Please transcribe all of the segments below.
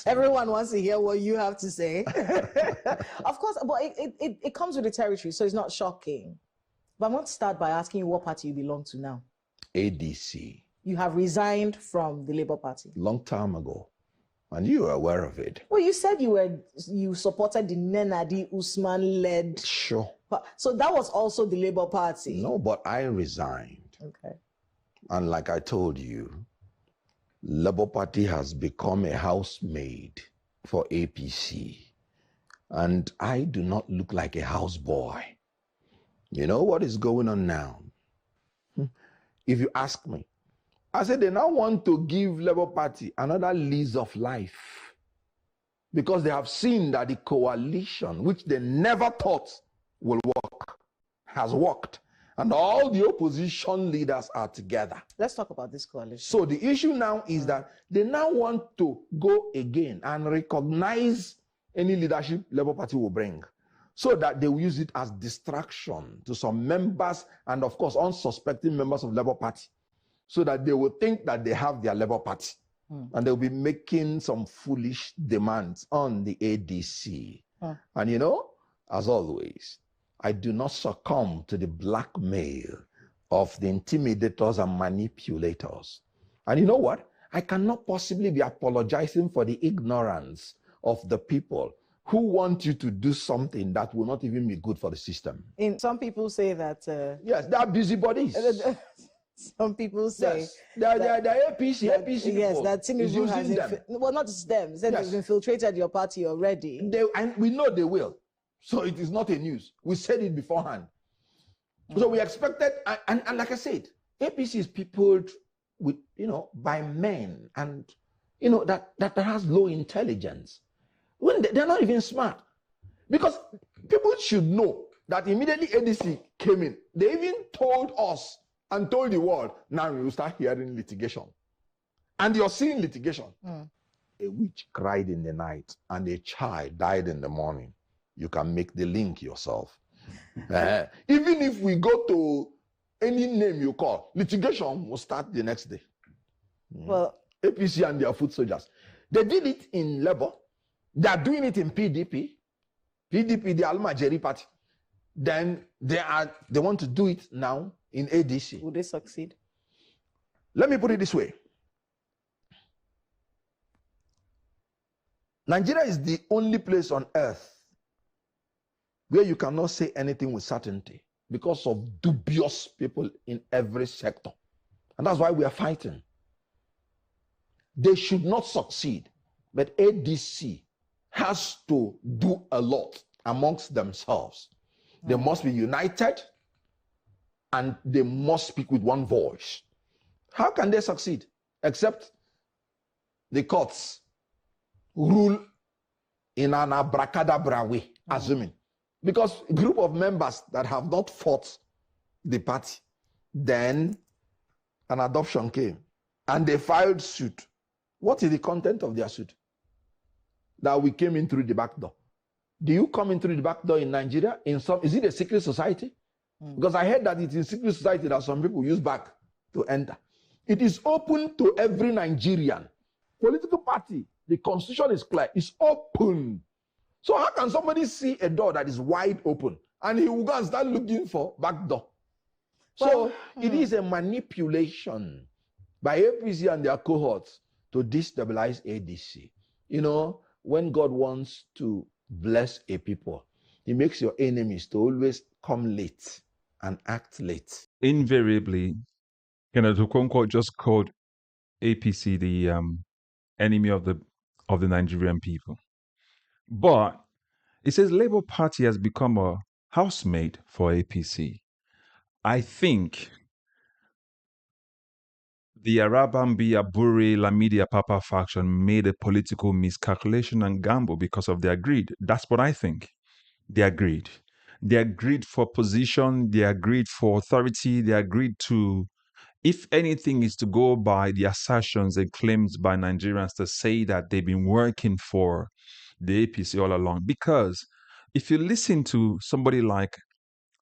Everyone wants to hear what you have to say. Of course, but it comes with the territory, so it's not shocking. But I'm going to start by asking you what party you belong to now. ADC. You have resigned from the Labour Party. Long time ago. And you were aware of it. Well, you said you supported the Nenadi Usman-led. Sure. So that was also the Labour Party. No, but I resigned. Okay. And like I told you, Labour Party has become a housemaid for APC. And I do not look like a houseboy. You know what is going on now? If you ask me, I said they now want to give Labour Party another lease of life because they have seen that the coalition, which they never thought will work, has worked. And all the opposition leaders are together. Let's talk about this coalition. So the issue now is that they now want to go again and recognize any leadership Labour Party will bring, so that they will use it as distraction to some members and, of course, unsuspecting members of Labour Party, so that they will think that they have their Labour Party. And they'll be making some foolish demands on the ADC. And, you know, as always, I do not succumb to the blackmail of the intimidators and manipulators. And you know what? I cannot possibly be apologizing for the ignorance of the people who want you to do something that will not even be good for the system. Some people say that... yes, they are busybodies. Some people say... Yes, they are APC people. Yes, that Tinubu has... Well, not just them. They have infiltrated your party already. And we know they will. So it is not a news. We said it beforehand. So we expected... And like I said, APC is peopled with, you know, by men and, you know, that has low intelligence. When they're not even smart. Because people should know that immediately ADC came in, they even told us and told the world, now we will start hearing litigation. And you're seeing litigation. A witch cried in the night and a child died in the morning. You can make the link yourself. Even if we go to any name you call, litigation will start the next day. Well, APC and their foot soldiers. They did it in Labour. They are doing it in PDP. PDP, the Al-Majiri party. Then they want to do it now in ADC. Will they succeed? Let me put it this way. Nigeria is the only place on earth where you cannot say anything with certainty because of dubious people in every sector. And that's why we are fighting. They should not succeed, but ADC has to do a lot amongst themselves. They must be united and they must speak with one voice. How can they succeed? Except the courts rule in an abracadabra way, assuming. Because a group of members that have not fought the party, then an adoption came and they filed suit. What is the content of their suit? That we came in through the back door. Do you come in through the back door in Nigeria? Is it a secret society? Because I heard that it's a secret society that some people use back to enter. It is open to every Nigerian. Political party, the constitution is clear, it's open. So how can somebody see a door that is wide open and he will go and start looking for back door? So it is a manipulation by APC and their cohorts to destabilize ADC. You know, when God wants to bless a people, he makes your enemies to always come late and act late. Invariably, Kenneth Okonkwo just called APC the enemy of the Nigerian people. But it says Labour Party has become a housemaid for APC. I think the Arabambi, Aburi, Lamidi, Papa faction made a political miscalculation and gamble because of their greed. That's what I think. Their greed. Their greed for position, their greed for authority, their greed to, if anything, is to go by the assertions and claims by Nigerians to say that they've been working for the APC all along. Because if you listen to somebody like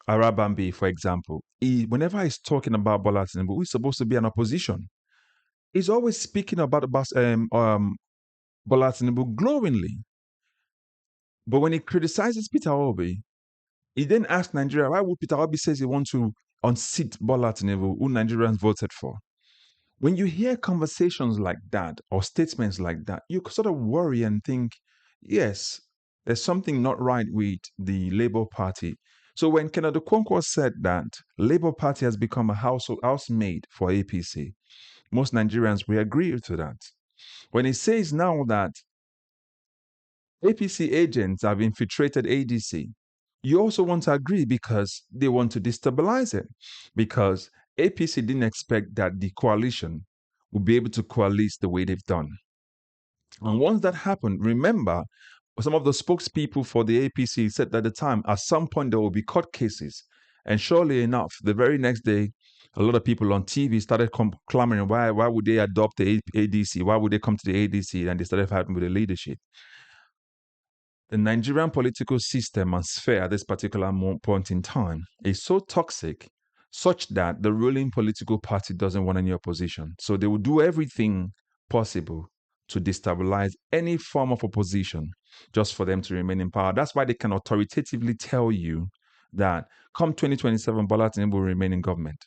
Arabambi, for example, whenever he's talking about Bola Tinubu, who's supposed to be an opposition, he's always speaking about Bola Tinubu glowingly. But when he criticizes Peter Obi, he then asks Nigeria, why would Peter Obi says he wants to unseat Bola Tinubu, who Nigerians voted for? When you hear conversations like that or statements like that, you sort of worry and think, yes, there's something not right with the Labour Party. So when Kenneth Okonkwo said that Labour Party has become a housemaid for APC, most Nigerians will agree to that. When he says now that APC agents have infiltrated ADC, you also want to agree because they want to destabilize it. Because APC didn't expect that the coalition would be able to coalesce the way they've done. And once that happened, remember, some of the spokespeople for the APC said at the time, at some point there will be court cases. And surely enough, the very next day, a lot of people on TV started clamoring, why would they adopt the ADC? Why would they come to the ADC? And they started fighting with the leadership. The Nigerian political system and sphere at this particular point in time is so toxic, such that the ruling political party doesn't want any opposition. So they will do everything possible to destabilize any form of opposition just for them to remain in power. That's why they can authoritatively tell you that come 2027, Bola Tinubu will remain in government.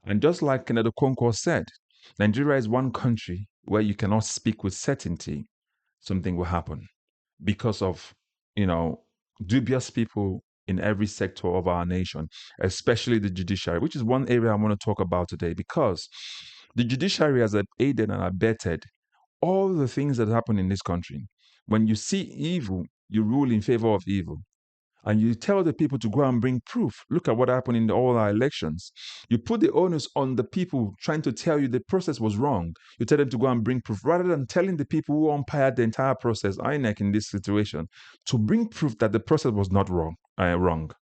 And just like Kenneth Okonkwo said, Nigeria is one country where you cannot speak with certainty something will happen, because of, dubious people in every sector of our nation, especially the judiciary, which is one area I want to talk about today, because the judiciary has aided and abetted all the things that happen in this country. When you see evil, you rule in favor of evil. And you tell the people to go and bring proof. Look at what happened in all our elections. You put the onus on the people trying to tell you the process was wrong. You tell them to go and bring proof, rather than telling the people who umpired the entire process, INEC in this situation, to bring proof that the process was not wrong. And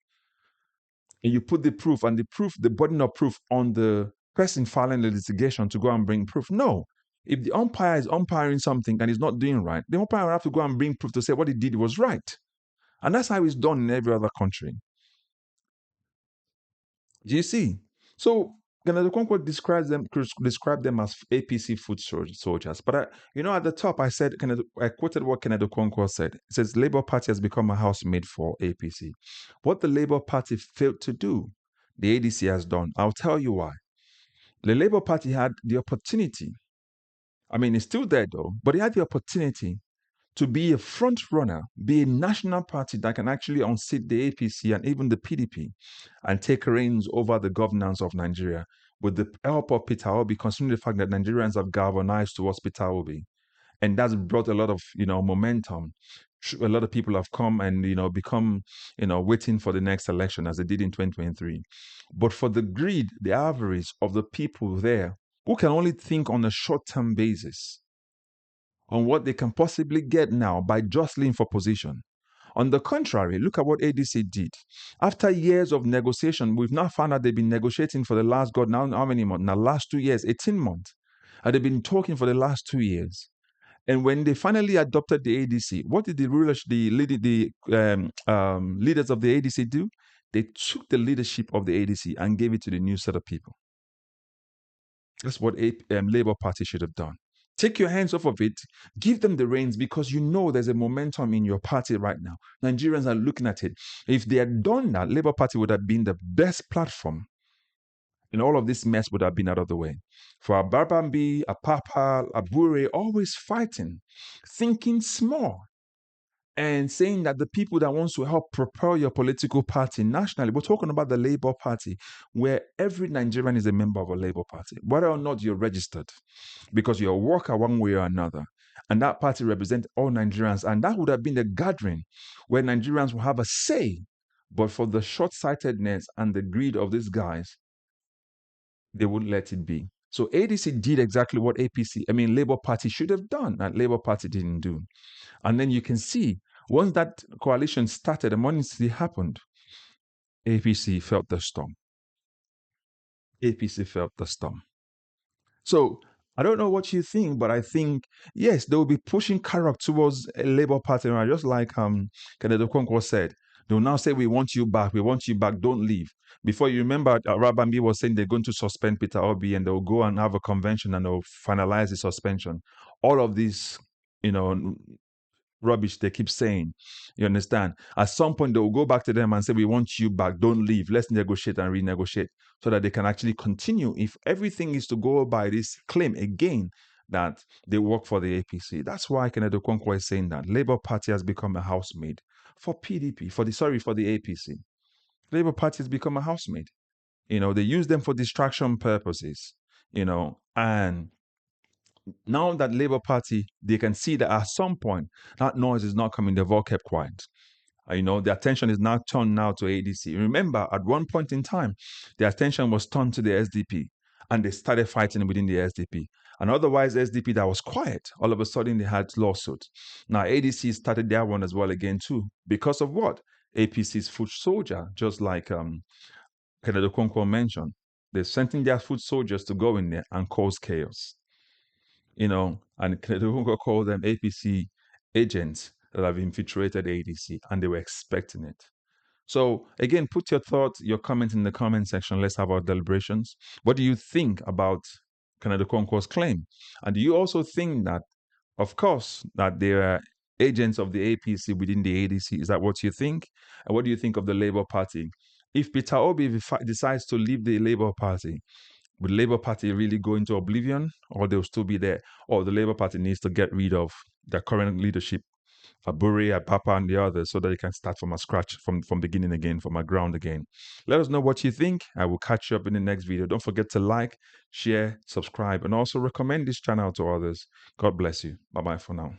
you put the proof and the burden of proof on the person filing the litigation to go and bring proof. No. If the umpire is umpiring something and is not doing right, the umpire will have to go and bring proof to say what he did was right. And that's how it's done in every other country. Do you see? So Kenneth Okonkwo described them as APC foot soldiers. But at the top I quoted what Kenneth Okonkwo said. It says Labour Party has become a housemaid for APC. What the Labour Party failed to do, the ADC has done. I'll tell you why. The Labour Party had the opportunity. I mean, it's still there though, but it had the opportunity to be a front runner, be a national party that can actually unseat the APC and even the PDP and take reins over the governance of Nigeria with the help of Peter Obi, considering the fact that Nigerians have galvanized towards Peter Obi. And that's brought a lot of, momentum. A lot of people have come and, become, waiting for the next election as they did in 2023. But for the greed, the avarice of the people there who can only think on a short-term basis, on what they can possibly get now by jostling for position. On the contrary, look at what ADC did. After years of negotiation, we've now found out they've been negotiating for the last, God, now how many months? Now, last 2 years, 18 months. And they've been talking for the last 2 years. And when they finally adopted the ADC, what did the leaders of the ADC do? They took the leadership of the ADC and gave it to the new set of people. That's what Labour Party should have done. Take your hands off of it, give them the reins, because there's a momentum in your party right now. Nigerians are looking at it. If they had done that, Labour Party would have been the best platform, and all of this mess would have been out of the way. For Abarbambi, Apapa, Abure, always fighting, thinking small, and saying that the people that wants to help propel your political party nationally, we're talking about the Labour Party, where every Nigerian is a member of a Labour Party, whether or not you're registered, because you're a worker one way or another. And that party represents all Nigerians. And that would have been the gathering where Nigerians will have a say. But for the short-sightedness and the greed of these guys, they wouldn't let it be. So ADC did exactly what Labour Party should have done, and Labour Party didn't do. And then you can see, once that coalition started and once it happened, APC felt the storm. APC felt the storm. So I don't know what you think, but I think, yes, they will be pushing Karak towards a Labour Party, just like Kenneth Okonkwo said. They will now say, we want you back, don't leave. Before, you remember, Rabambi was saying they're going to suspend Peter Obi and they'll go and have a convention and they'll finalize the suspension. All of this rubbish they keep saying. You understand? At some point, they will go back to them and say, we want you back. Don't leave. Let's negotiate and renegotiate so that they can actually continue. If everything is to go by this claim again that they work for the APC, that's why Kenneth Okonkwo is saying that Labour Party has become a housemaid for PDP, for the APC. Labour Party has become a housemaid. They use them for distraction purposes, and now that Labour Party, they can see that at some point that noise is not coming, they've all kept quiet. The attention is now turned now to ADC. Remember, at one point in time, the attention was turned to the SDP, and they started fighting within the SDP. And otherwise, SDP that was quiet, all of a sudden they had lawsuits. Now ADC started their one as well again too, because of what? APC's foot soldier, just like Kenneth Okonkwo mentioned. They're sending their foot soldiers to go in there and cause chaos. And Kenneth Okonkwo called them APC agents that have infiltrated ADC, and they were expecting it. So again, put your thoughts, your comments in the comment section. Let's have our deliberations. What do you think about Kenneth Okonkwo's claim? And do you also think that, of course, that there are agents of the APC within the ADC? Is that what you think? And what do you think of the Labour Party? If Peter Obi decides to leave the Labour Party, would Labour Party really go into oblivion, or they'll still be there? Or the Labour Party needs to get rid of their current leadership, Aburi, Papa, and the others, so that they can start from a scratch, from beginning again, from a ground again. Let us know what you think. I will catch you up in the next video. Don't forget to like, share, subscribe, and also recommend this channel to others. God bless you. Bye-bye for now.